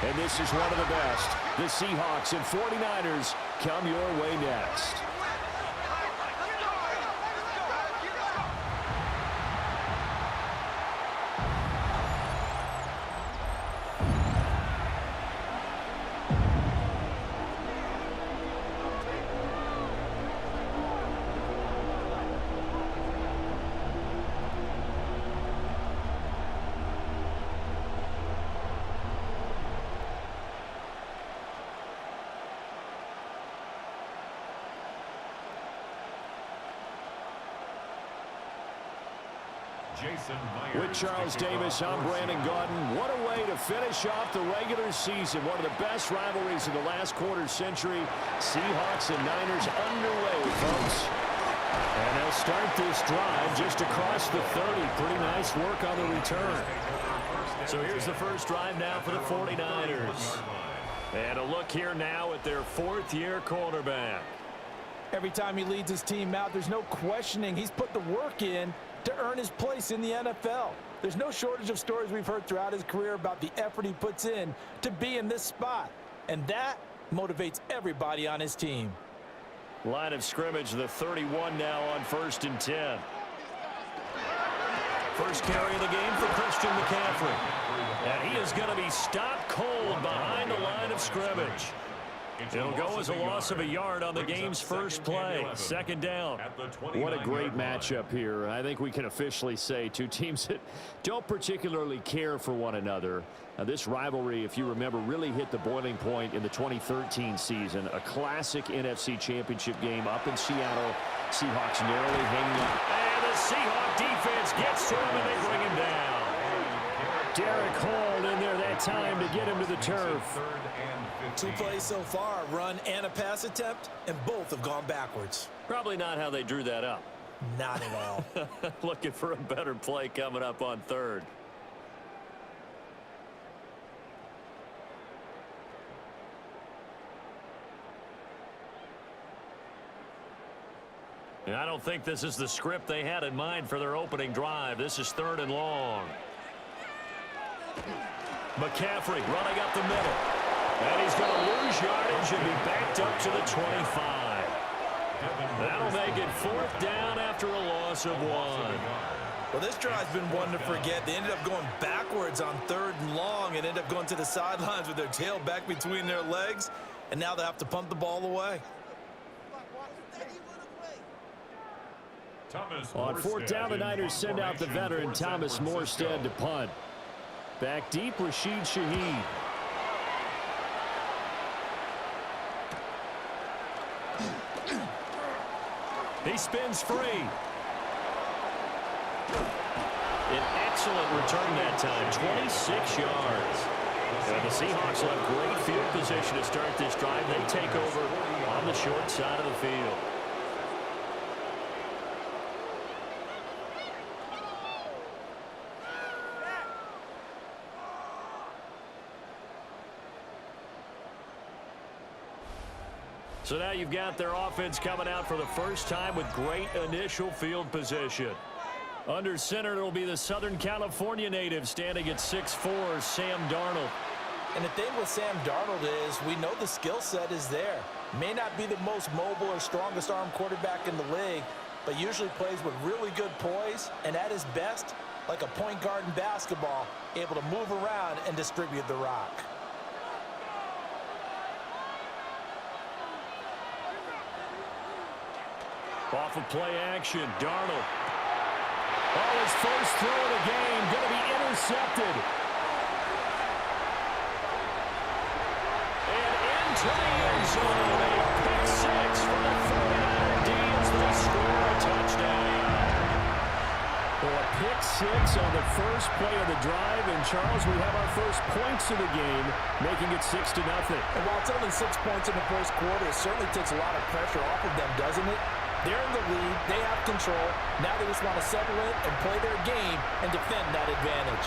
And this is one of the best. The Seahawks and 49ers come your way next. With Charles Davis, I'm Brandon Gaudin. What a way to finish off the regular season. One of the best rivalries of the last quarter century. Seahawks and Niners underway, folks. And they'll start this drive just across the 30. Pretty nice work on the return. So here's the first drive now for the 49ers. And a look here now at their fourth-year quarterback. Every time he leads his team out, there's no questioning. He's put the work in to earn his place in the NFL. There's no shortage of stories we've heard throughout his career about the effort he puts in to be in this spot. And that motivates everybody on his team. Line of scrimmage, the 31 now on 1st and 10. First carry of the game for Christian McCaffrey. And he is going to be stopped cold behind the line of scrimmage. It'll go as a loss of a yard on the game's first play. Second down. What a great matchup here. I think we can officially say two teams that don't particularly care for one another. This rivalry, if you remember, really hit the boiling point in the 2013 season. A classic NFC Championship game up in Seattle. Seahawks narrowly hanging on. And the Seahawk defense gets to him and they bring him down. Derek Hall in there that time to get him to the turf. 2 plays so far, a run and a pass attempt, and both have gone backwards. Probably not how they drew that up. Not at all. Looking for a better play coming up on 3rd. And I don't think this is the script they had in mind for their opening drive. This is 3rd and long. McCaffrey running up the middle. And he's going to lose yardage and be backed up to the 25. That'll make it 4th down after a loss of 1. Well, this drive's been one to forget. They ended up going backwards on 3rd and long and ended up going to the sidelines with their tail back between their legs. And now they have to punt the ball away. On 4th down, the Niners send out the veteran Thomas Morstead to punt. Back deep, Rashid Shaheed. He spins free. An excellent return that time, 26 yards. And the Seahawks will have great field position to start this drive. They take over on the short side of the field. So now you've got their offense coming out for the first time with great initial field position. Under center, it'll be the Southern California native standing at 6'4", Sam Darnold. And the thing with Sam Darnold is we know the skill set is there. May not be the most mobile or strongest arm quarterback in the league, but usually plays with really good poise, and at his best, like a point guard in basketball, able to move around and distribute the rock. Off of play action, Darnold. Oh, his first throw of the game, going to be intercepted. And into the end zone, a pick 6 for the 49er D as they score a touchdown. Well, a pick 6 on the first play of the drive, and Charles, we have our first points of the game, making it 6-0. And while it's only 6 points in the first quarter, it certainly takes a lot of pressure off of them, doesn't it? They're in the lead. They have control. Now they just want to settle it and play their game and defend that advantage.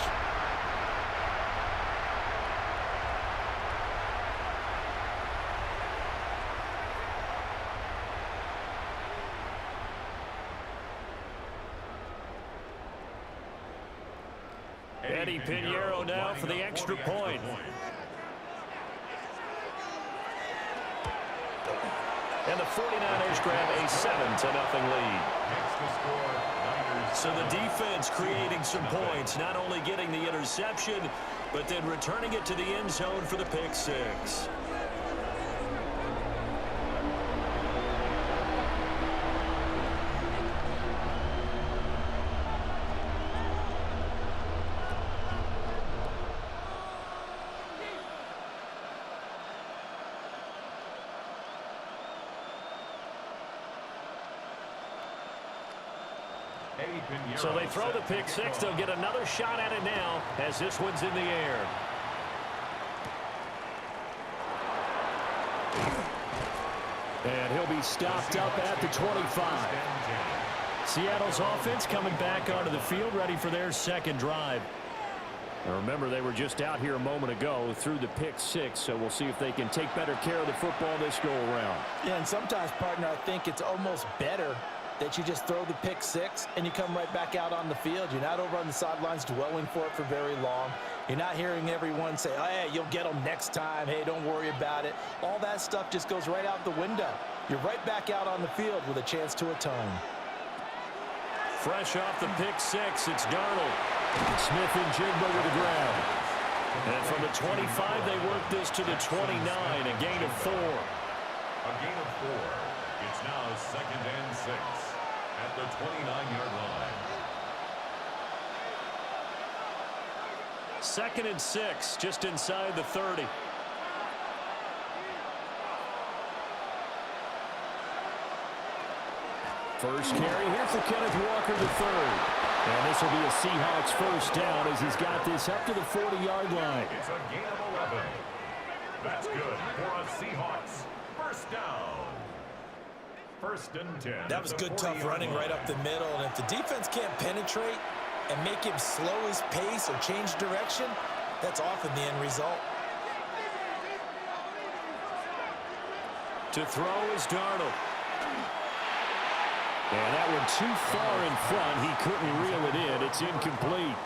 Eddie Pinheiro now for the extra point. And the 49ers grab a 7-0 lead. So the defense creating some points, not only getting the interception, but then returning it to the end zone for the pick six. So they throw the pick six. They'll get another shot at it now as this one's in the air. And he'll be stopped up at the 25. Seattle's offense coming back onto the field, ready for their second drive. Now remember, they were just out here a moment ago through the pick six, so we'll see if they can take better care of the football this go-around. Yeah, and sometimes, partner, I think it's almost better that you just throw the pick six and you come right back out on the field. You're not over on the sidelines dwelling for it for very long. You're not hearing everyone say, oh, hey, you'll get them next time. Hey, don't worry about it. All that stuff just goes right out the window. You're right back out on the field with a chance to atone. Fresh off the pick six, it's Darnold. Smith and Jigba with the grab. And from the 25, they work this to the 29, a gain of 4. A gain of 4. It's now 2nd and 6 at the 29-yard line. 2nd and 6, just inside the 30. First carry here for Kenneth Walker III. And this will be a Seahawks first down as he's got this up to the 40-yard line. It's a gain of 11. That's good for a Seahawks first down. 1st and 10. That was good, tough running right up the middle. And if the defense can't penetrate and make him slow his pace or change direction, that's often the end result. To throw is Darnold. And that one too far in front. He couldn't reel it in. It's incomplete.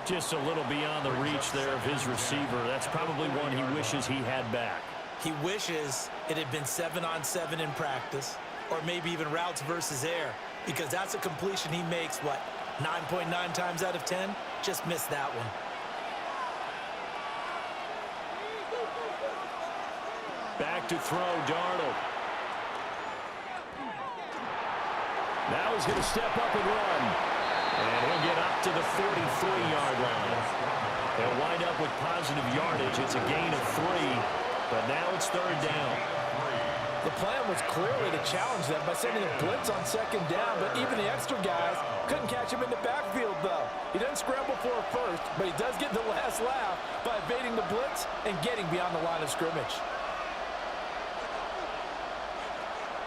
Just a little beyond the reach there of his receiver. That's probably one he wishes he had back. He wishes it had been 7-on-7 in practice, or maybe even routes versus air, because that's a completion he makes, what, 9.9 times out of 10? Just missed that one. Back to throw, Darnold. Now he's going to step up and run. And he'll get up to the 43-yard line. They'll wind up with positive yardage. It's a gain of 3, but now it's 3rd down. The plan was clearly to challenge them by sending a blitz on 2nd down, but even the extra guys couldn't catch him in the backfield, though. He doesn't scramble for a first, but he does get the last laugh by evading the blitz and getting beyond the line of scrimmage.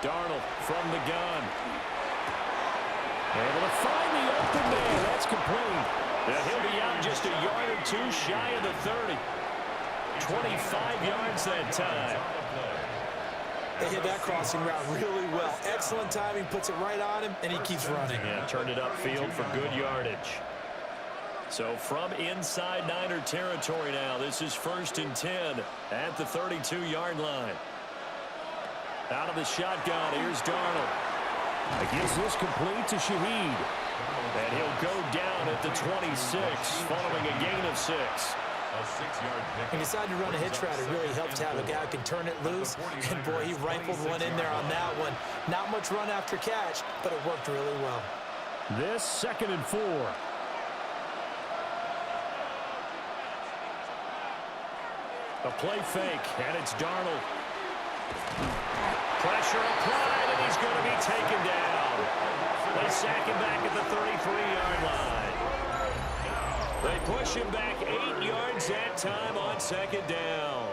Darnold from the gun. Able to find the open man. That's complete. And he'll be out just a yard or 2 shy of the 30. 25 yards that time. They hit that crossing route really well. Excellent timing, puts it right on him, and he keeps running. Yeah, turned it upfield for good yardage. So from inside Niner territory now, this is 1st and 10 at the 32-yard line. Out of the shotgun, here's Darnold. Gives this complete to Shaheed. And he'll go down at the 26 following a gain of 6. He decided to run a hitch route. It really helps to have a guy who can turn it loose. And, boy, he rifled one in there on that one. Not much run after catch, but it worked really well. This 2nd and 4. A play fake, and it's Darnold. Pressure applied, and he's going to be taken down. They sack him back at the 33-yard line. They push him back 8 yards that time on 2nd down.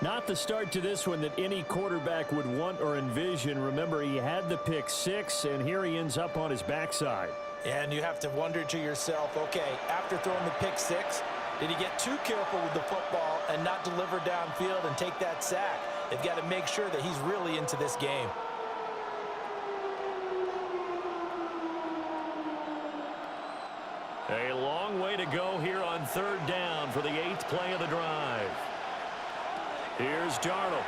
Not the start to this one that any quarterback would want or envision. Remember, he had the pick 6, and here he ends up on his backside. And you have to wonder to yourself, okay, after throwing the pick 6, did he get too careful with the football and not deliver downfield and take that sack? They've got to make sure that he's really into this game. A long way to go here on 3rd down for the 8th play of the drive. Here's Darnold.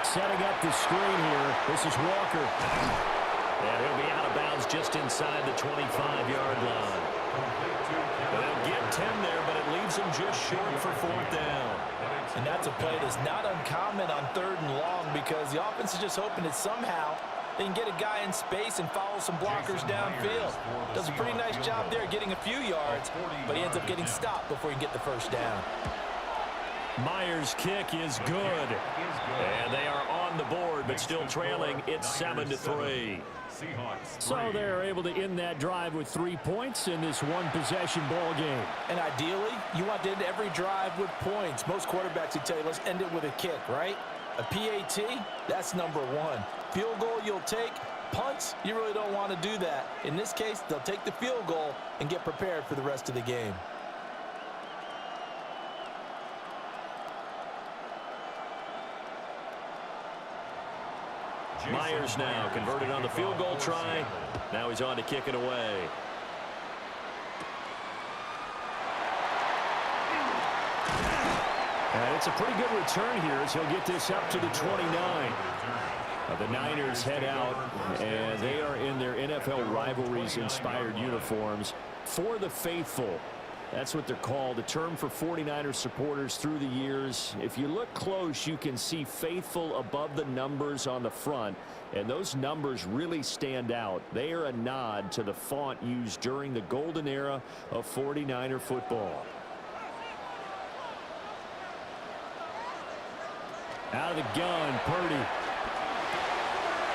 Setting up the screen here. This is Walker. And he'll be out of bounds just inside the 25-yard line. They'll get 10 there, but it leaves them just short for 4th down. And that's a play that's not uncommon on 3rd and long because the offense is just hoping that somehow they can get a guy in space and follow some blockers downfield. Does a pretty nice job there getting a few yards, but he ends up getting stopped before he can get the first down. Myers' kick is good. And they are on the board, but still trailing. It's 7-3. So they're able to end that drive with 3 points in this one-possession ball game. And ideally, you want to end every drive with points. Most quarterbacks would tell you, let's end it with a kick, right? A PAT, that's number 1. Field goal you'll take. Punts, you really don't want to do that. In this case, they'll take the field goal and get prepared for the rest of the game. Myers now converted on the field goal try. Now he's on to kick it away. And it's a pretty good return here as he'll get this up to the 29. The Niners head out, and they are in their NFL rivalries-inspired uniforms. For the faithful, that's what they're called, a term for 49ers supporters through the years. If you look close, you can see faithful above the numbers on the front, and those numbers really stand out. They are a nod to the font used during the golden era of 49er football. Out of the gun, Purdy.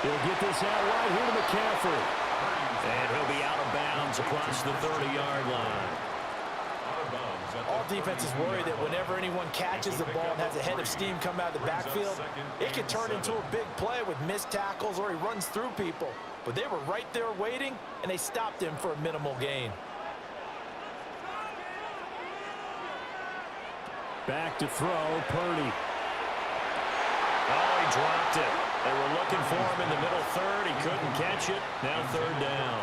He'll get this out right here to McCaffrey. And he'll be out of bounds across the 30-yard line. All defenses worry that whenever anyone catches the ball and has a head of steam come out of the backfield, it can turn into a big play with missed tackles or he runs through people. But they were right there waiting, and they stopped him for a minimal gain. Back to throw, Purdy. Oh, he dropped it. They were looking for him in the middle third. He couldn't catch it. Now 3rd down.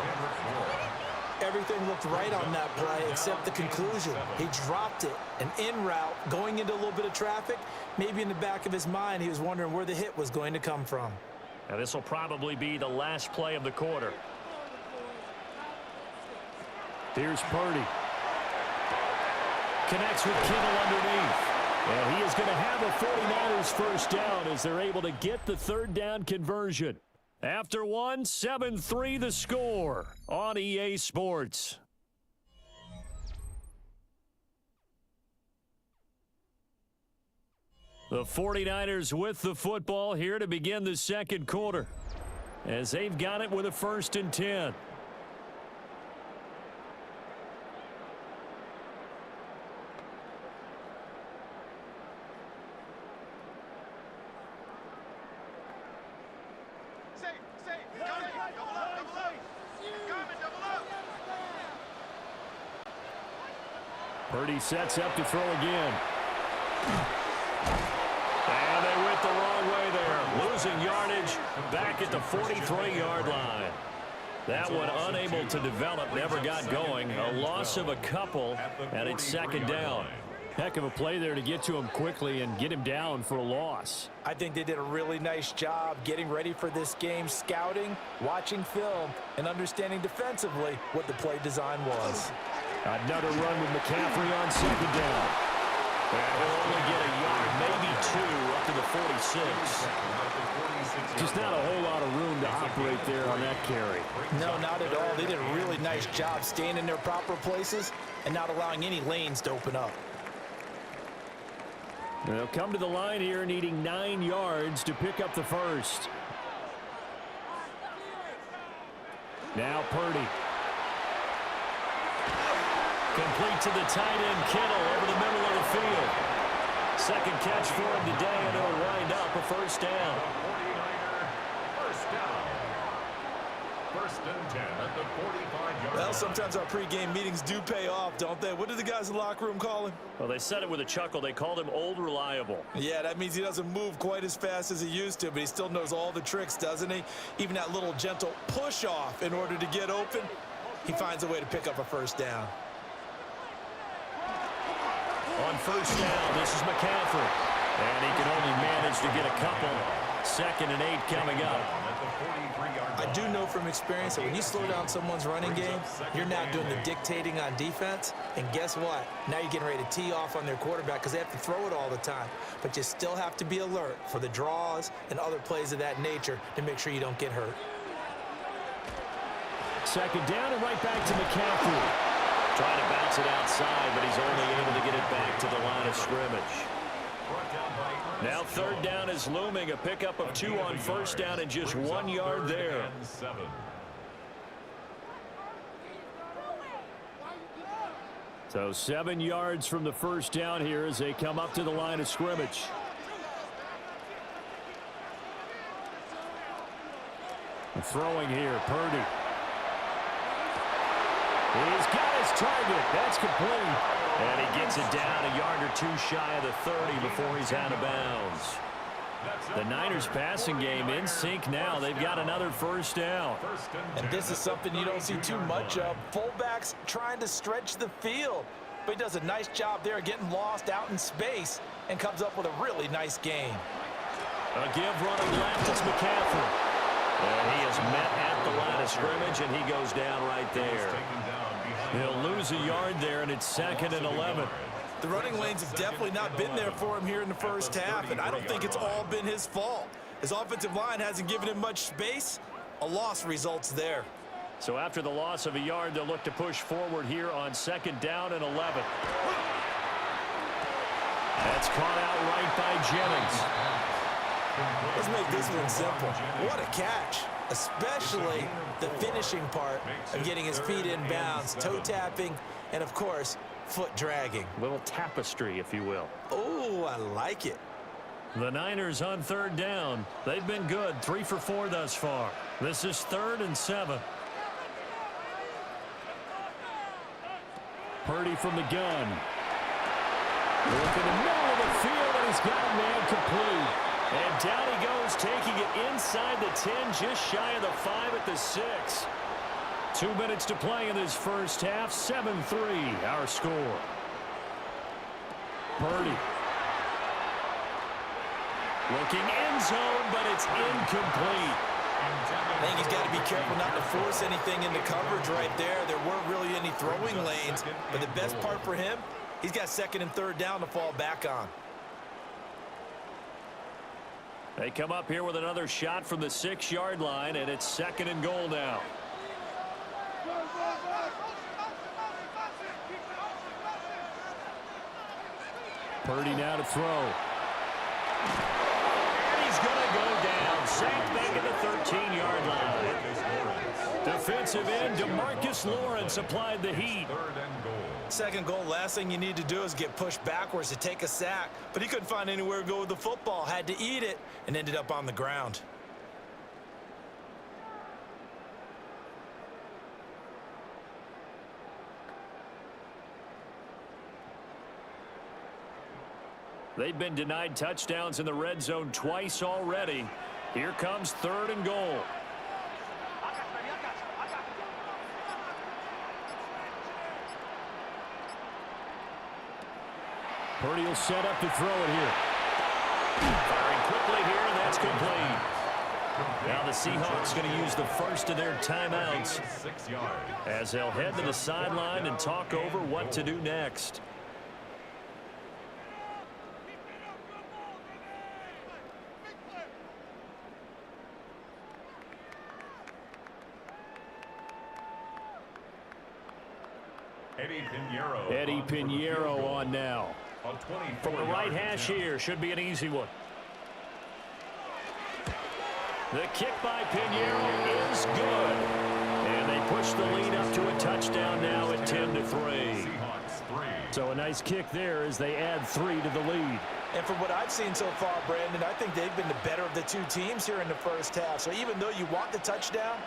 Everything looked right on that play except the conclusion. He dropped it, an in route, going into a little bit of traffic. Maybe in the back of his mind, he was wondering where the hit was going to come from. Now this will probably be the last play of the quarter. Here's Purdy. Connects with Kittle underneath. And he is going to have a 49ers first down as they're able to get the 3rd down conversion. After 7-3 the score on EA Sports. The 49ers with the football here to begin the 2nd quarter as they've got it with a 1st and 10. Purdy sets up to throw again. And they went the wrong way there. Losing yardage back at the 43-yard line. That one unable to develop, never got going. A loss of a couple, and it's 2nd down. Heck of a play there to get to him quickly and get him down for a loss. I think they did a really nice job getting ready for this game, scouting, watching film, and understanding defensively what the play design was. Another run with McCaffrey on 2nd down. And he'll only get a yard, maybe 2, up to the 46. Just not a whole lot of room to operate there on that carry. No, not at all. They did a really nice job staying in their proper places and not allowing any lanes to open up. They'll come to the line here needing 9 yards to pick up the first. Now Purdy. Complete to the tight end, Kittle, over the middle of the field. 2nd catch for him today, and it'll wind up a 1st down. 1st down. 1st and 10 at the 45-yard line. Well, sometimes our pregame meetings do pay off, don't they? What did the guys in the locker room call him? Well, they said it with a chuckle. They called him Old Reliable. Yeah, that means he doesn't move quite as fast as he used to, but he still knows all the tricks, doesn't he? Even that little gentle push-off in order to get open, he finds a way to pick up a 1st down. On 1st down, this is McCaffrey. And he can only manage to get a couple 2nd and 8 coming up. I do know from experience that when you slow down someone's running game, you're not doing the dictating on defense. And guess what? Now you're getting ready to tee off on their quarterback because they have to throw it all the time. But you still have to be alert for the draws and other plays of that nature to make sure you don't get hurt. 2nd down and right back to McCaffrey. Trying to bounce it outside, but he's only able to get it back to the line of scrimmage. Now 3rd down is looming. A pickup of 2 on 1st down and just 1 yard there. So 7 yards from the 1st down here as they come up to the line of scrimmage. Throwing here, Purdy. He's got his target. That's complete. And he gets it down a yard or 2 shy of the 30 before he's out of bounds. The Niners passing game in sync now. They've got another 1st down. And this is something you don't see too much of. Fullbacks trying to stretch the field. But he does a nice job there getting lost out in space and comes up with a really nice game. A give running left. It's McCaffrey. And he is met at the line of scrimmage, and he goes down right there. He'll lose a yard there, and it's 2nd and 11. The running lanes have definitely not been there for him here in the 1st half, and I don't think it's all been his fault. His offensive line hasn't given him much space. A loss results there. So after the loss of a yard, they'll look to push forward here on 2nd down and 11. That's caught out right by Jennings. Let's make this one simple. What a catch, especially the finishing part of getting his feet in bounds, toe tapping, and of course, foot dragging. Little tapestry, if you will. Oh, I like it. The Niners on 3rd down. They've been good, 3 for 4 thus far. This is 3rd and 7. Purdy from the gun. Look in the middle of the field, and he's got a man complete. And down he goes, taking it inside the 10, just shy of the 5 at the 6. 2 minutes to play in this 1st half. 7-3, our score. Purdy. Looking end zone, but it's incomplete. I think he's got to be careful not to force anything into coverage right there. There weren't really any throwing lanes, but the best part for him, he's got 2nd and 3rd down to fall back on. They come up here with another shot from the 6-yard line, and it's 2nd and goal now. Purdy now to throw. And he's going to go down. Sacked back at the 13-yard line. Defensive end DeMarcus Lawrence applied the heat. 2nd goal, last thing you need to do is get pushed backwards to take a sack. But he couldn't find anywhere to go with the football, had to eat it, and ended up on the ground. They've been denied touchdowns in the red zone twice already. Here comes 3rd and goal. Purdy will set up to throw it here. Firing quickly here, and that's complete. Now the Seahawks going to use the first of their timeouts as they'll head to the sideline and talk over what to do next. Eddie Pinheiro on now. From the right hash here, should be an easy one. The kick by Pinheiro is good. And they push the lead up to a touchdown now at 10-3. So a nice kick there as they add 3 to the lead. And from what I've seen so far, Brandon, I think they've been the better of the 2 teams here in the 1st half. So even though you want the touchdown,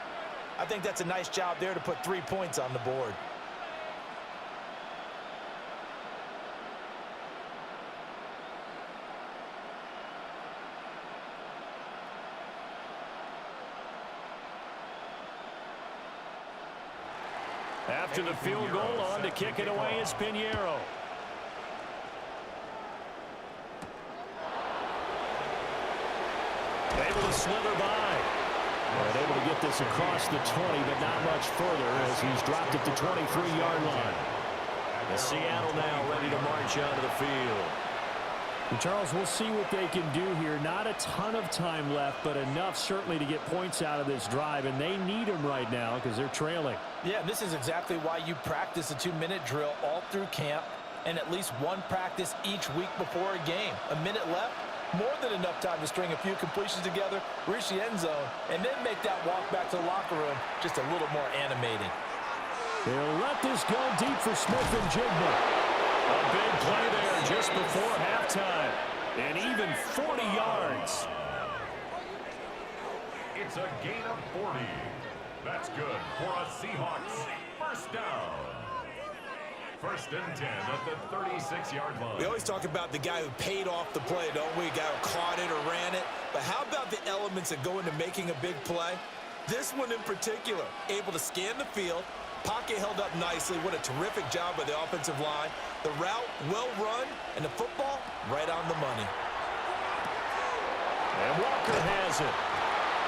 I think that's a nice job there to put 3 points on the board. After the field goal, on to kick it away is Pinheiro. Able to slither by. And able to get this across the 20, but not much further as he's dropped it to 23-yard line. And Seattle now ready to march onto the field. And Charles, we'll see what they can do here. Not a ton of time left, but enough certainly to get points out of this drive, and they need them right now because they're trailing. Yeah, this is exactly why you practice a 2-minute drill all through camp and at least one practice each week before a game. A minute left, more than enough time to string a few completions together, reach the end zone, and then make that walk back to the locker room just a little more animating. They'll let this go deep for Smith and Jigba. A big play there just before halftime. And even 40 yards. It's a gain of 40. That's good for a Seahawks first down. First and 10 at the 36-yard line. We always talk about the guy who paid off the play, don't we? The guy who caught it or ran it. But how about the elements that go into making a big play? This one in particular, able to scan the field. Pocket held up nicely. What a terrific job by the offensive line. The route, well run, and the football, right on the money. And Walker has it.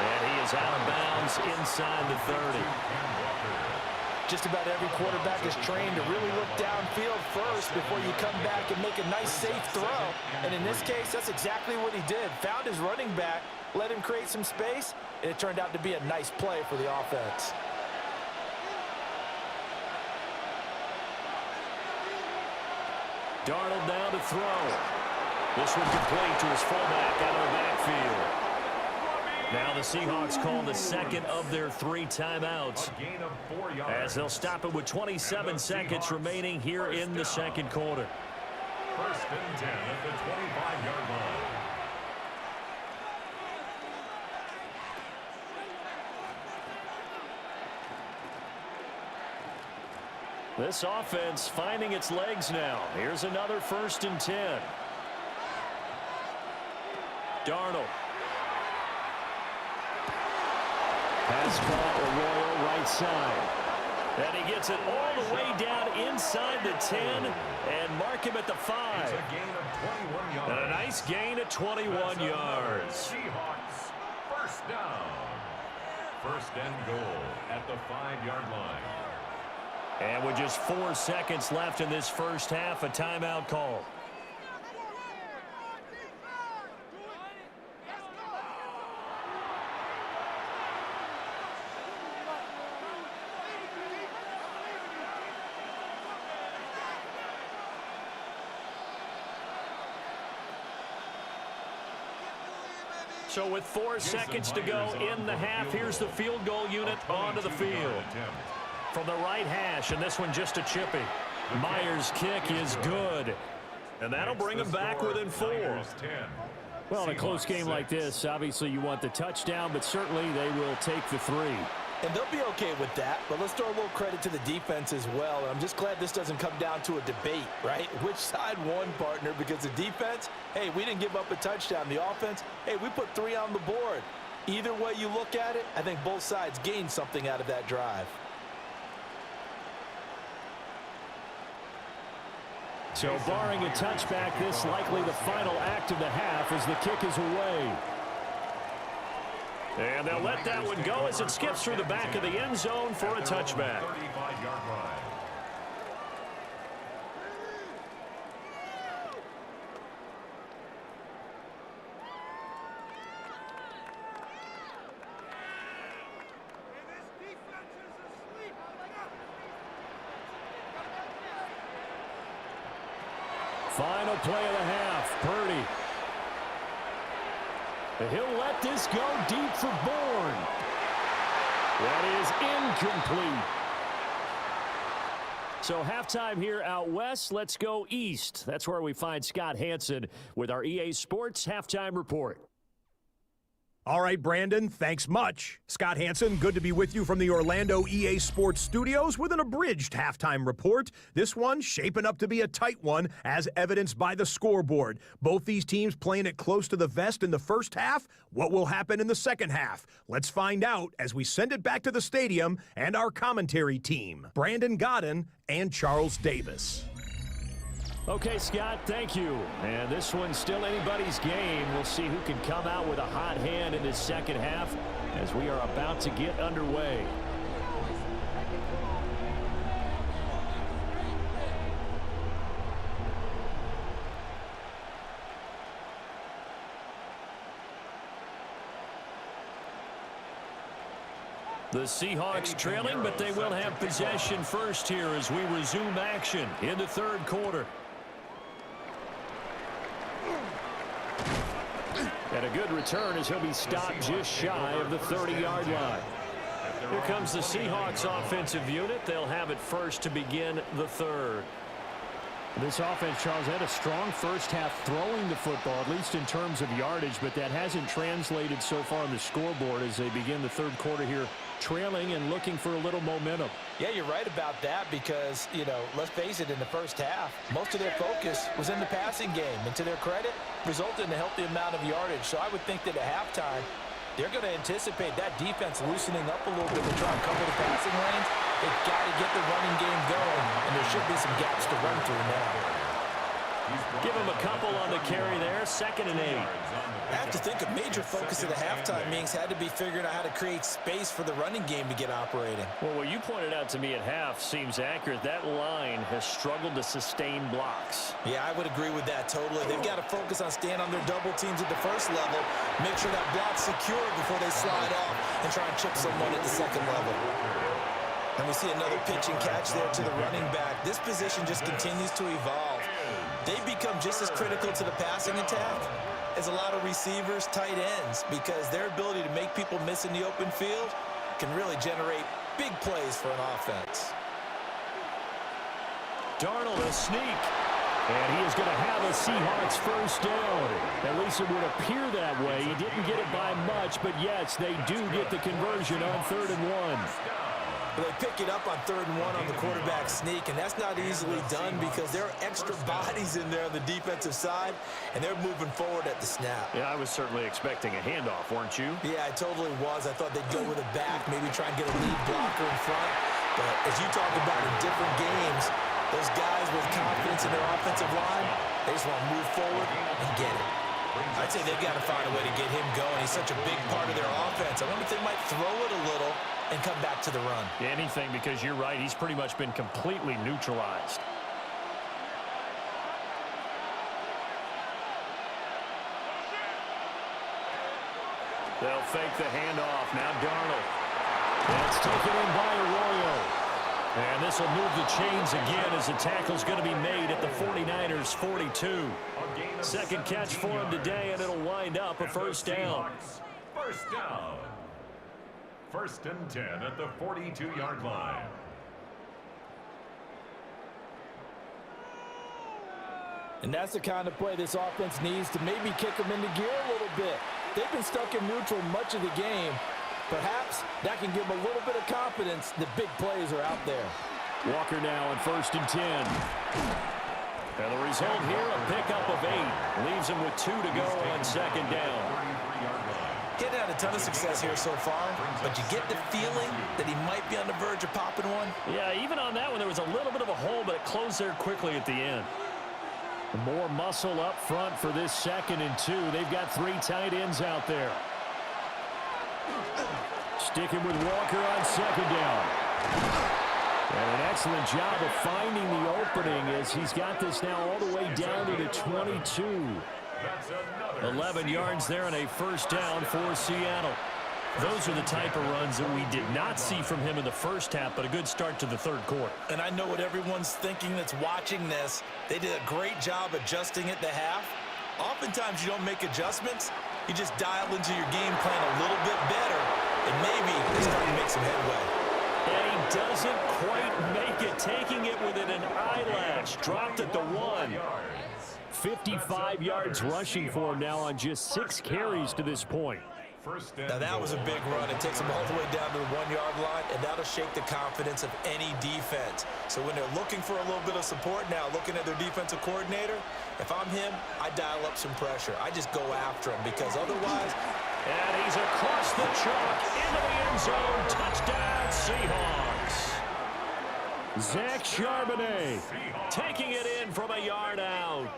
And he is out of bounds inside the 30. Just about every quarterback is trained to really look downfield first before you come back and make a nice, safe throw. And in this case, that's exactly what he did. Found his running back, let him create some space, and it turned out to be a nice play for the offense. Darnold down to throw. This one complete to his fullback out of the backfield. Now the Seahawks call the second of their 3 timeouts, as they'll stop it with 27 seconds remaining here in the second quarter. First and 10 at the 25-yard line. This offense finding its legs now. Here's another first and 10. Darnold. Pass caught, Arroyo right side. And he gets it all the way down inside the 10 and mark him at the 5. It's a gain of 21 yards. And a nice gain of 21 yards. Seahawks first down. First and goal at the 5-yard line. And with just 4 seconds left in this first half, a timeout call. So with 4 seconds to go in the half, here's the field goal unit onto the field. From the right hash, and this one just a chippy. Myers' kick is good. And that'll bring him back within 4. Well, in a close game like this, obviously you want the touchdown, but certainly they will take the 3. And they'll be okay with that, but let's throw a little credit to the defense as well. And I'm just glad this doesn't come down to a debate, right? Which side won, partner? Because the defense, hey, we didn't give up a touchdown. The offense, hey, we put 3 on the board. Either way you look at it, I think both sides gained something out of that drive. So barring a touchback, this likely the final act of the half as the kick is away. And they'll let that one go as it skips through the back of the end zone for a touchback. 35-yard line. Final play of the half, Purdy. He'll let this go deep for Bourne. That is incomplete. So halftime here out west. Let's go east. That's where we find Scott Hanson with our EA Sports Halftime Report. All right, Brandon, thanks much. Scott Hanson, good to be with you from the Orlando EA Sports Studios with an abridged halftime report. This one shaping up to be a tight one, as evidenced by the scoreboard. Both these teams playing it close to the vest in the first half. What will happen in the second half? Let's find out as we send it back to the stadium and our commentary team, Brandon Godden and Charles Davis. Okay, Scott, thank you. And this one's still anybody's game. We'll see who can come out with a hot hand in this second half as we are about to get underway. The Seahawks trailing, but they will have possession first here as we resume action in the third quarter. And a good return as he'll be stopped just shy of the 30-yard line. Here comes the Seahawks offensive unit. They'll have it first to begin the third. This offense, Charles, had a strong first half throwing the football, at least in terms of yardage, but that hasn't translated so far on the scoreboard as they begin the third quarter here, trailing and looking for a little momentum. Yeah, you're right about that because, you know, let's face it, in the first half, most of their focus was in the passing game. And to their credit, resulted in a healthy amount of yardage. So I would think that at halftime, they're going to anticipate that defense loosening up a little bit to try and cover the passing lanes. They've got to get the running game going, and there should be some gaps to run through now. Give him a couple on the carry there, 2nd and 8. I have to think a major focus of the halftime meetings had to be figuring out how to create space for the running game to get operating. Well, what you pointed out to me at half seems accurate. That line has struggled to sustain blocks. Yeah, I would agree with that totally. They've got to focus on staying on their double teams at the first level, make sure that block's secure before they slide off and try and chip someone at the second level. And we see another pitch and catch there to the running back. This position just continues to evolve. They become just as critical to the passing attack as a lot of receivers, tight ends, because their ability to make people miss in the open field can really generate big plays for an offense. Darnold a sneak. And he is going to have a Seahawks first down. At least it would appear that way. He didn't get it by much, but yes, they do get the conversion on 3rd and 1. They pick it up on 3rd and 1 on the quarterback sneak, and that's not easily done because there are extra bodies in there on the defensive side, and they're moving forward at the snap. Yeah, I was certainly expecting a handoff, weren't you? Yeah, I totally was. I thought they'd go with a back, maybe try and get a lead blocker in front. But as you talk about in different games, those guys with confidence in their offensive line, they just want to move forward and get it. I'd say they've got to find a way to get him going. He's such a big part of their offense. I wonder if they might throw it a little and come back to the run. Anything, because you're right. He's pretty much been completely neutralized. They'll fake the handoff. Now Darnold. That's taken in by Arroyo. And this will move the chains again as the tackle's going to be made at the 49ers' 42. Second catch for him today, and it'll wind up a first down. First down. 1st and 10 at the 42-yard line. And that's the kind of play this offense needs to maybe kick them into gear a little bit. They've been stuck in neutral much of the game. Perhaps that can give them a little bit of confidence that big plays are out there. Walker now on 1st and 10. And the result here, a pickup of 8. Leaves him with 2 to go on 2nd down. Getting had a ton of success here so far, but you get the feeling that he might be on the verge of popping one. Yeah, even on that one, there was a little bit of a hole, but it closed there quickly at the end. More muscle up front for this 2nd and 2. They've got 3 tight ends out there. Sticking with Walker on 2nd down. And an excellent job of finding the opening as he's got this now all the way down to the 22. 11 yards there and a first down for Seattle. Those are the type of runs that we did not see from him in the first half, but a good start to the third quarter. And I know what everyone's thinking that's watching this. They did a great job adjusting at the half. Oftentimes you don't make adjustments. You just dial into your game plan a little bit better, and maybe it's starting to make some headway. And he doesn't quite make it, taking it within an eyelash. Dropped at the 1. 55 yards rushing for him now on just 6 carries to this point. Now that was a big run. It takes them all the way down to the 1-yard line, and that'll shake the confidence of any defense. So when they're looking for a little bit of support now, looking at their defensive coordinator, if I'm him, I dial up some pressure. I just go after him because otherwise... And he's across the chalk into the end zone. Touchdown, Seahawks. Zach Charbonnet taking it in from a yard out.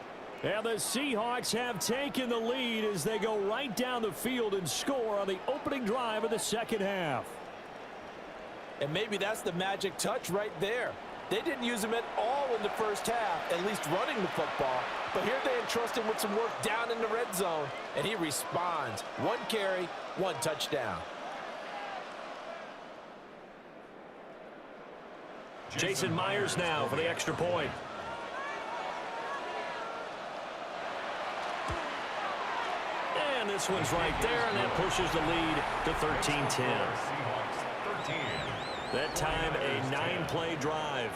And the Seahawks have taken the lead as they go right down the field and score on the opening drive of the second half. And maybe that's the magic touch right there. They didn't use him at all in the first half, at least running the football. But here they entrust him with some work down in the red zone, and he responds. 1 carry, 1 touchdown. Jason Myers now for the extra point. And this one's right there, and that pushes the lead to 13-10. That time a 9-play drive.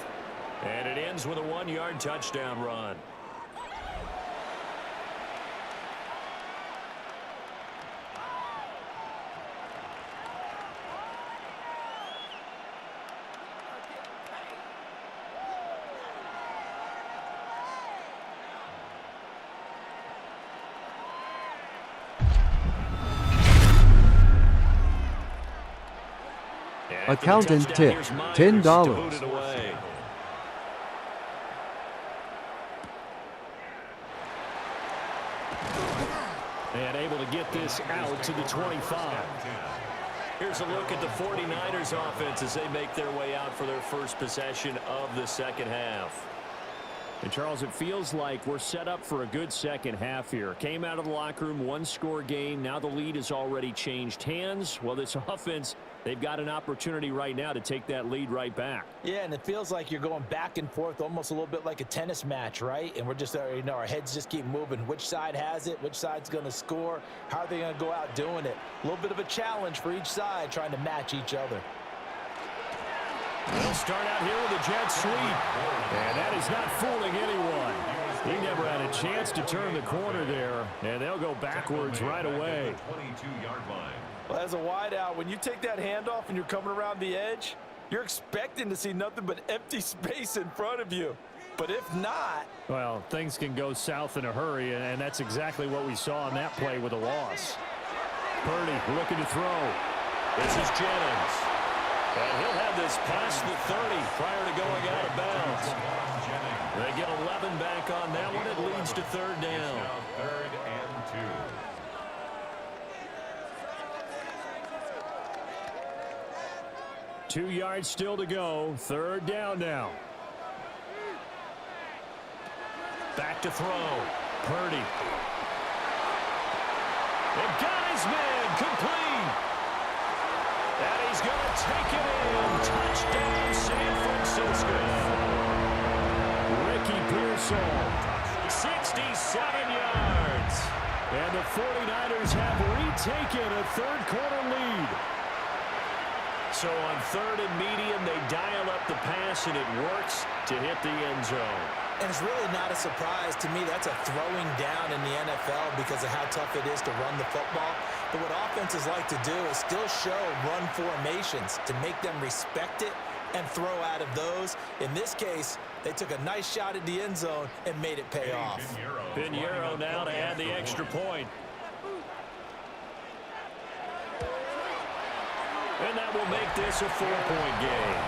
And it ends with a 1-yard touchdown run. Accountant tip, $10. And able to get this out to the 25. Here's a look at the 49ers offense as they make their way out for their first possession of the second half. And Charles, it feels like we're set up for a good second half here. Came out of the locker room, 1-score game. Now the lead has already changed hands. Well, this offense, they've got an opportunity right now to take that lead right back. Yeah, and it feels like you're going back and forth almost a little bit like a tennis match, right? And we're just, our heads just keep moving. Which side has it? Which side's going to score? How are they going to go out doing it? A little bit of a challenge for each side trying to match each other. They'll start out here with a jet sweep. And that is not fooling anyone. He never had a chance to turn the corner there. And they'll go backwards right away. Well, as a wideout, when you take that handoff and you're coming around the edge, you're expecting to see nothing but empty space in front of you. But if not... Well, things can go south in a hurry, and that's exactly what we saw on that play with a loss. Purdy looking to throw. This is Jennings. And he'll have this past the 30 prior to going out of bounds. They get 11 back on that one. It leads to 3rd down. 3rd and 2. 2 yards still to go. 3rd down now. Back to throw. Purdy. And got his man complete. And he's going to take it in. Touchdown, San Francisco. Ricky Pearsall. 67 yards. And the 49ers have retaken a third-quarter lead. So on 3rd and medium, they dial up the pass, and it works to hit the end zone. And it's really not a surprise to me. That's a throwing down in the NFL because of how tough it is to run the football. But what offenses like to do is still show run formations to make them respect it and throw out of those. In this case, they took a nice shot at the end zone and made it pay off. Pinheiro now to add the extra point. And that will make this a 4-point game.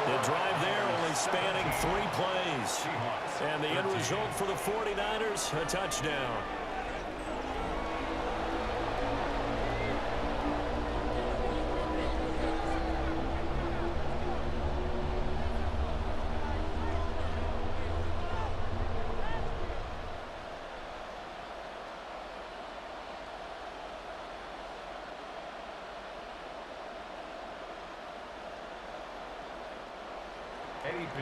The drive there only spanning 3 plays. And the end result for the 49ers, a touchdown.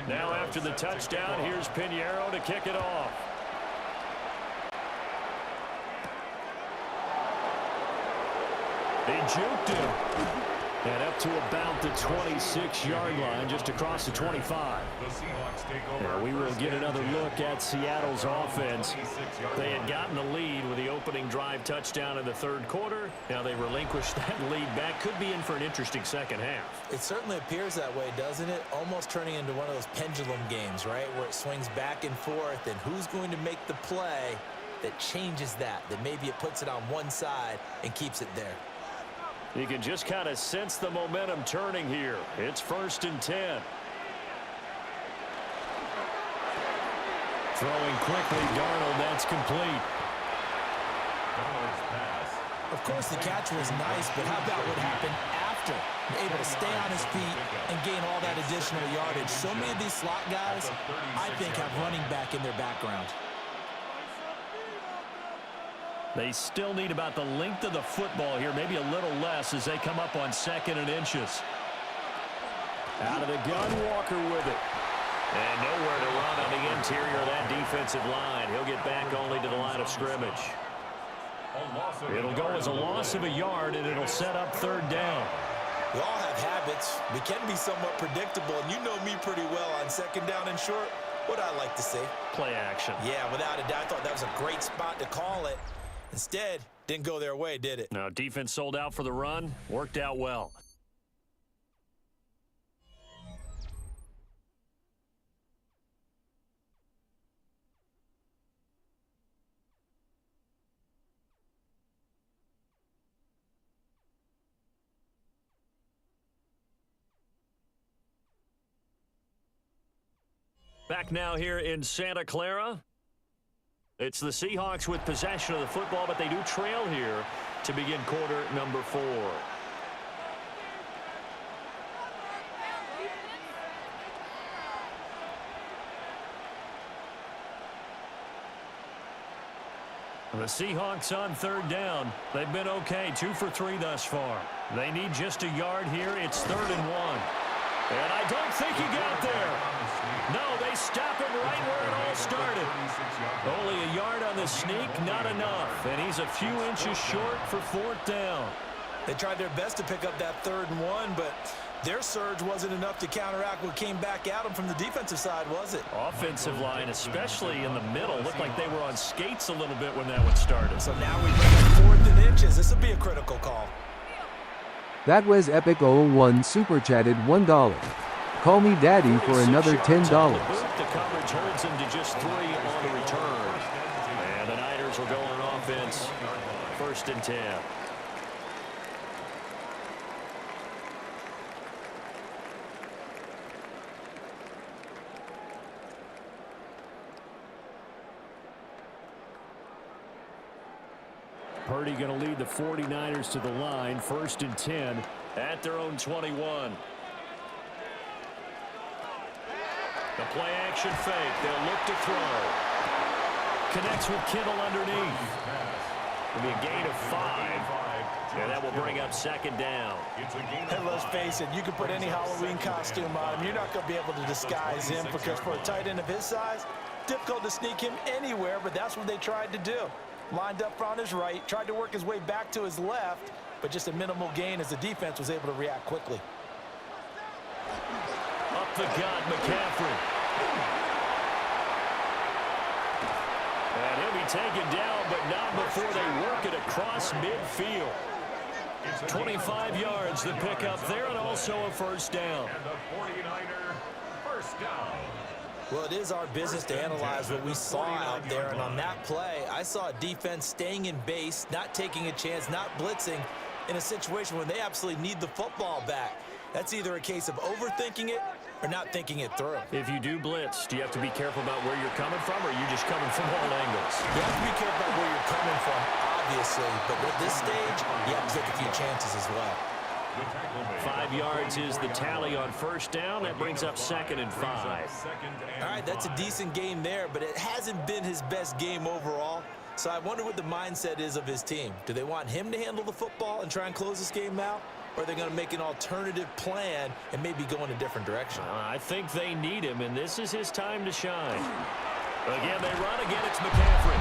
Now after the touchdown, here's Pinheiro to kick it off. He juked him. And up to about the 26-yard line, just across the 25. And we will get another look at Seattle's offense. They had gotten the lead with the opening drive touchdown in the 3rd quarter. Now they relinquished that lead back. Could be in for an interesting second half. It certainly appears that way, doesn't it? Almost turning into one of those pendulum games, right, where it swings back and forth, and who's going to make the play that changes that maybe it puts it on one side and keeps it there. You can just kind of sense the momentum turning here. It's 1st and 10. Throwing quickly, Darnold, that's complete. Of course, the catch was nice, but how about what happened after? Able to stay on his feet and gain all that additional yardage. So many of these slot guys, I think, have running back in their background. They still need about the length of the football here, maybe a little less as they come up on 2nd and inches. Out of the gun, Walker with it. And nowhere to run on the interior of that defensive line. He'll get back only to the line of scrimmage. It'll go as a loss of a yard, and it'll set up 3rd down. We all have habits. We can be somewhat predictable, and you know me pretty well on 2nd down and short. What I like to say. Play action. Yeah, without a doubt, I thought that was a great spot to call it. Instead, didn't go their way, did it? Now, defense sold out for the run. Worked out well. Back now here in Santa Clara. It's the Seahawks with possession of the football, but they do trail here to begin quarter number 4. The Seahawks on 3rd down. They've been okay, 2 for 3 thus far. They need just a yard here. It's 3rd and 1. And I don't think he got there. No, they stop him right where it all started. Only a yard on the sneak, not enough. And he's a few inches short for 4th down. They tried their best to pick up that 3rd and 1, but their surge wasn't enough to counteract what came back at them from the defensive side, was it? Offensive line, especially in the middle, looked like they were on skates a little bit when that one started. So now we bring up 4th and inches. This will be a critical call. That was Epic01 super chatted $1. Call me daddy for another $10. The coverage holds him to just 3 on the return. And the Niners will go on offense. 1st and 10. Purdy going to lead the 49ers to the line. 1st and 10 at their own 21. The play action fake. They'll look to throw. Connects with Kittle underneath. It'll be a gain of 5. And that will bring up 2nd down. And let's face it, you can put any Halloween costume on him. You're not going to be able to disguise him because for a tight end of his size, difficult to sneak him anywhere, but that's what they tried to do. Lined up on his right, tried to work his way back to his left, but just a minimal gain as the defense was able to react quickly. Up the gut, McCaffrey. And he'll be taken down, but not before they work it across midfield. 25 yards the pick up there, and also a 1st down. And the 49er 1st down. Well, it is our business to analyze what we saw out there, and on that play, I saw a defense staying in base, not taking a chance, not blitzing, in a situation where they absolutely need the football back. That's either a case of overthinking it or not thinking it through. If you do blitz, do you have to be careful about where you're coming from, or are you just coming from all angles? You have to be careful about where you're coming from, obviously, but at this stage, you have to take a few chances as well. 5 yards is the tally on 1st down. That brings up 2nd and 5. All right, that's a decent game there, but it hasn't been his best game overall. So I wonder what the mindset is of his team. Do they want him to handle the football and try and close this game out? Or are they going to make an alternative plan and maybe go in a different direction? I think they need him, and this is his time to shine. Again, they run. Again, it's McCaffrey.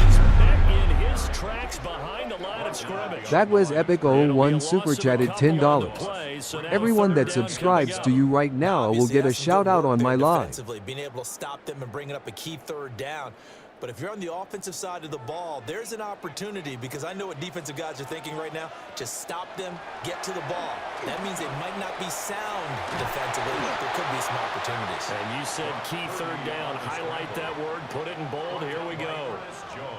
He's met in his tracks behind the line of scrimmage. That was Epic01 super chatted $10. Everyone that subscribes to you right now will get a shout out on my live. Being able to stop them and bringing up a key 3rd down. But if you're on the offensive side of the ball, there's an opportunity, because I know what defensive guys are thinking right now. Just stop them, get to the ball. That means they might not be sound defensively, but there could be some opportunities. And you said key 3rd down. Highlight that word, put it in bold. Here we go.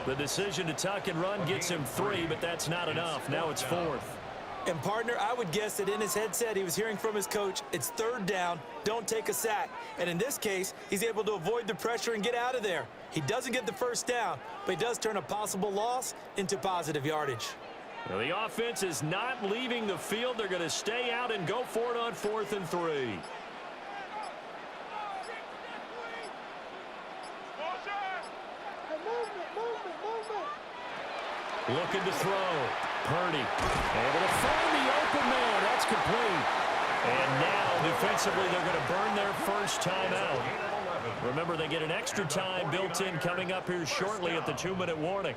The decision to tuck and run gets him 3, but that's not enough. Now it's 4th. And, partner, I would guess that in his headset he was hearing from his coach, it's third down, don't take a sack. And in this case, he's able to avoid the pressure and get out of there. He doesn't get the first down, but he does turn a possible loss into positive yardage. Well, the offense is not leaving the field. They're going to stay out and go for it on 4th and 3. Looking to throw. Purdy able to find the open man. That's complete. And now, defensively, they're going to burn their first timeout. Remember, they get an extra time built in coming up here shortly at the 2-minute warning.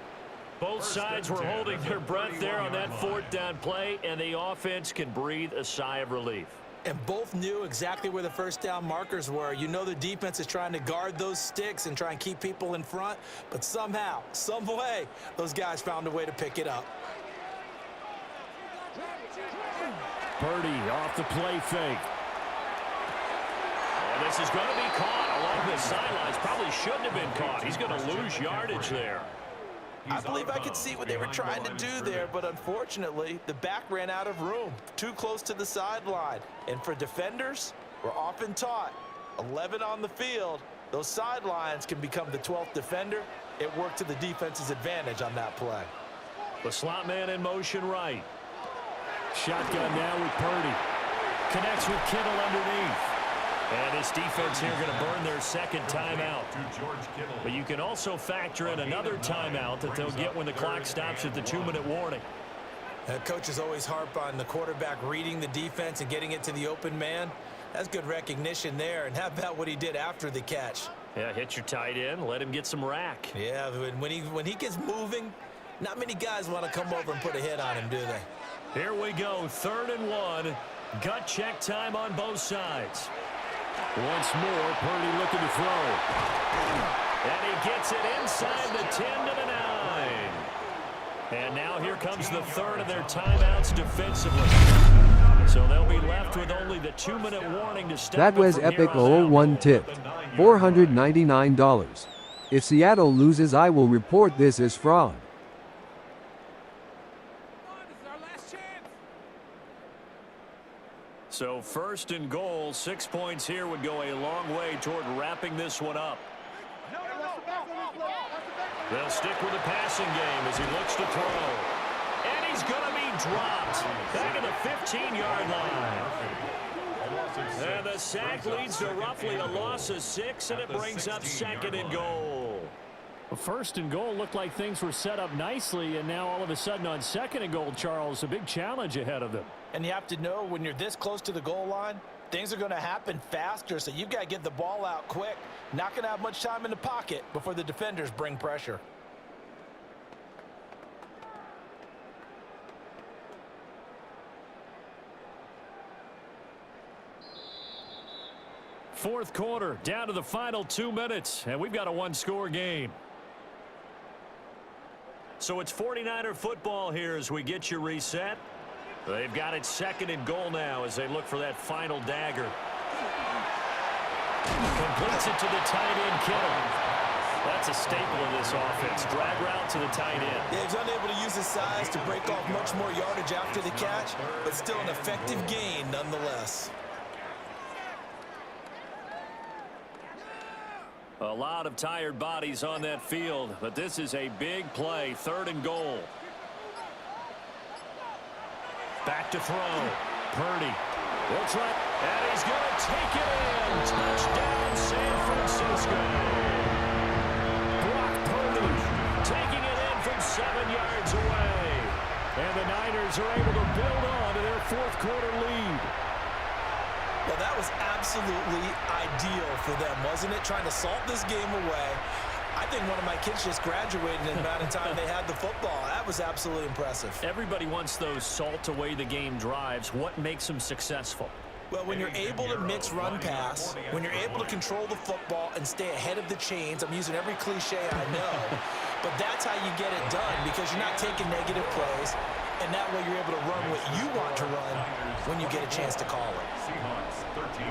Both sides were holding their breath there on that 4th down play, and the offense can breathe a sigh of relief. And both knew exactly where the first down markers were. You know the defense is trying to guard those sticks and try and keep people in front, but somehow, some way, those guys found a way to pick it up. Purdy off the play fake. And this is going to be caught along the sidelines. Probably shouldn't have been caught. He's going to lose yardage there. I believe I could see what they were trying to do there, but unfortunately, the back ran out of room, too close to the sideline. And for defenders, we're often taught, 11 on the field, those sidelines can become the 12th defender. It worked to the defense's advantage on that play. The slot man in motion right. Shotgun now with Purdy. Connects with Kittle underneath. And this defense here going to burn their second timeout. But you can also factor in another timeout that they'll get when the clock stops at the 2-minute warning. Coaches always harp on the quarterback reading the defense and getting it to the open man. That's good recognition there. And how about what he did after the catch? Yeah, hit your tight end, let him get some rack. Yeah, when he gets moving, not many guys want to come over and put a hit on him, do they? Here we go, 3rd and 1. Gut check time on both sides. Once more, Purdy looking to throw. And he gets it inside the 10 to the 9. And now here comes the 3rd of their timeouts defensively. So they'll be left with only the 2-minute warning to stop. That was epic 0-1 tip. $499. If Seattle loses, I will report this as fraud. So 1st and goal, 6 points here would go a long way toward wrapping this one up. They'll stick with the passing game as he looks to throw. And he's going to be dropped back at the 15-yard line. And the sack leads to roughly a loss of 6, and it brings up 2nd and goal. Well, 1st and goal looked like things were set up nicely, and now all of a sudden on 2nd and goal, Charles, a big challenge ahead of them. And you have to know when you're this close to the goal line, things are going to happen faster, so you've got to get the ball out quick. Not going to have much time in the pocket before the defenders bring pressure. Fourth quarter, down to the final 2 minutes, and we've got a one-score game. So it's 49er football here as we get you reset. They've got it 2nd and goal now as they look for that final dagger. Completes it to the tight end, Kittle. That's a staple of this offense. Drag route to the tight end. Yeah, he's unable to use his size to break off much more yardage after the catch, but still an effective gain nonetheless. A lot of tired bodies on that field, but this is a big play. 3rd and goal. Back to throw. Purdy. Will try. And he's going to take it in. Touchdown, San Francisco. Brock Purdy taking it in from 7 yards away. And the Niners are able to build on to their 4th quarter lead. Well, that was absolutely ideal for them, wasn't it? Trying to salt this game away. I think one of my kids just graduated in the amount of time they had the football. That was absolutely impressive. Everybody wants those salt away the game drives. What makes them successful? Well, when you're able to mix run-pass, when you're able to control the football and stay ahead of the chains, I'm using every cliche I know, but that's how you get it done because you're not taking negative plays, and that way you're able to run what you want to run when you get a chance to call it. Seahawks 13.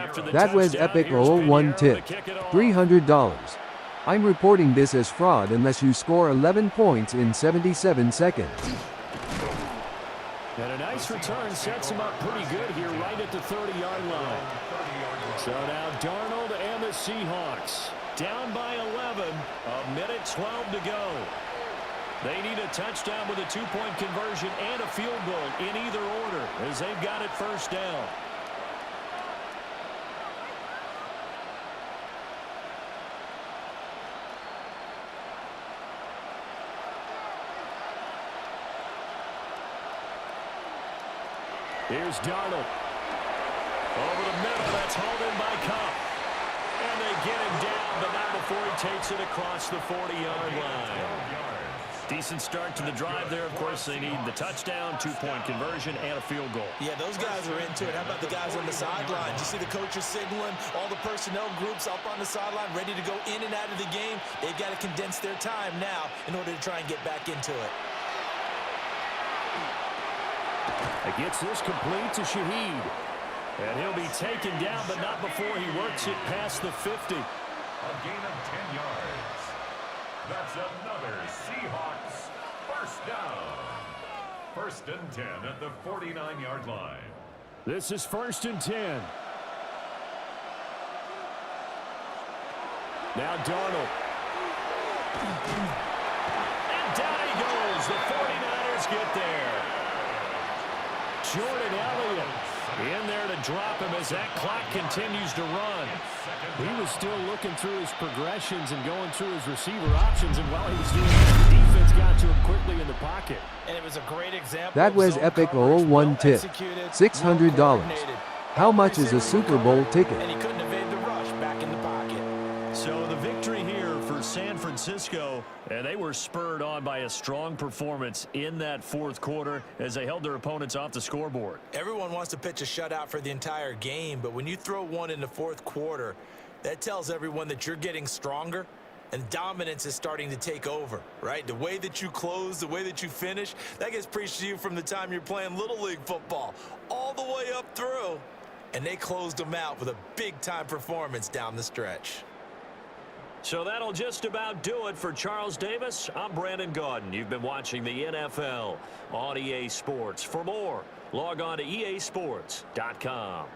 after the That was touchdown. epic. Here's 0-1 Pinheiro tip. to kick it off. $300. I'm reporting this as fraud unless you score 11 points in 77 seconds. And a nice return sets him up pretty good here right at the 30-yard line. So now Darnold and the Seahawks down by 11, a minute 12 to go. They need a touchdown with a two-point conversion and a field goal in either order as they've got it first down. Here's Darnold. Over the middle, that's hauled in by Cup. And they get him down, but not before he takes it across the 40-yard line. Decent start to the drive there. Of course, they need the touchdown, two-point conversion, and a field goal. Yeah, those guys are into it. How about the guys on the sideline? You see the coaches signaling, all the personnel groups up on the sideline, ready to go in and out of the game. They've got to condense their time now in order to try and get back into it. It gets this complete to Shaheed. And he'll be taken down, but not before he works it past the 50. A gain of 10 yards. That's another Seahawks first down. First and 10 at the 49-yard line. This is first and 10. Now Darnold. And down he goes. The 49ers get there. Jordan Elliott in there to drop him as that clock continues to run. He was still looking through his progressions and going through his receiver options, and while he was doing that, the defense got to him quickly in the pocket. And it was a great example. That of was zone epic. coverage, 0-1 tip. executed, $600. coordinated. How much is a Super Bowl ticket? And he couldn't evade the rush back in the pocket. So the victory here for San Francisco, and they were spurred on by a strong performance in that fourth quarter as they held their opponents off the scoreboard. Everyone wants to pitch a shutout for the entire game, but when you throw one in the fourth quarter, that tells everyone that you're getting stronger and dominance is starting to take over, right? The way that you close, the way that you finish, that gets preached to you from the time you're playing Little League football all the way up through. And they closed them out with a big-time performance down the stretch. So that'll just about do it for Charles Davis. I'm Brandon Gaudin. You've been watching the NFL on EA Sports. For more, log on to easports.com.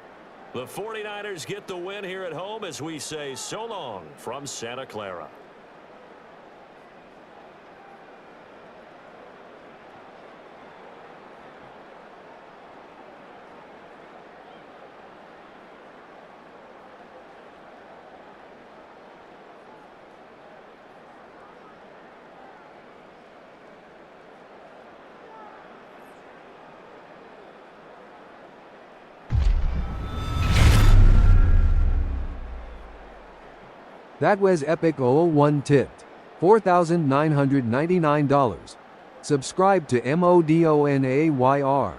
The 49ers get the win here at home as we say so long from Santa Clara. That was epic. 0-1 tipped. $4,999. Subscribe to MODONAYR.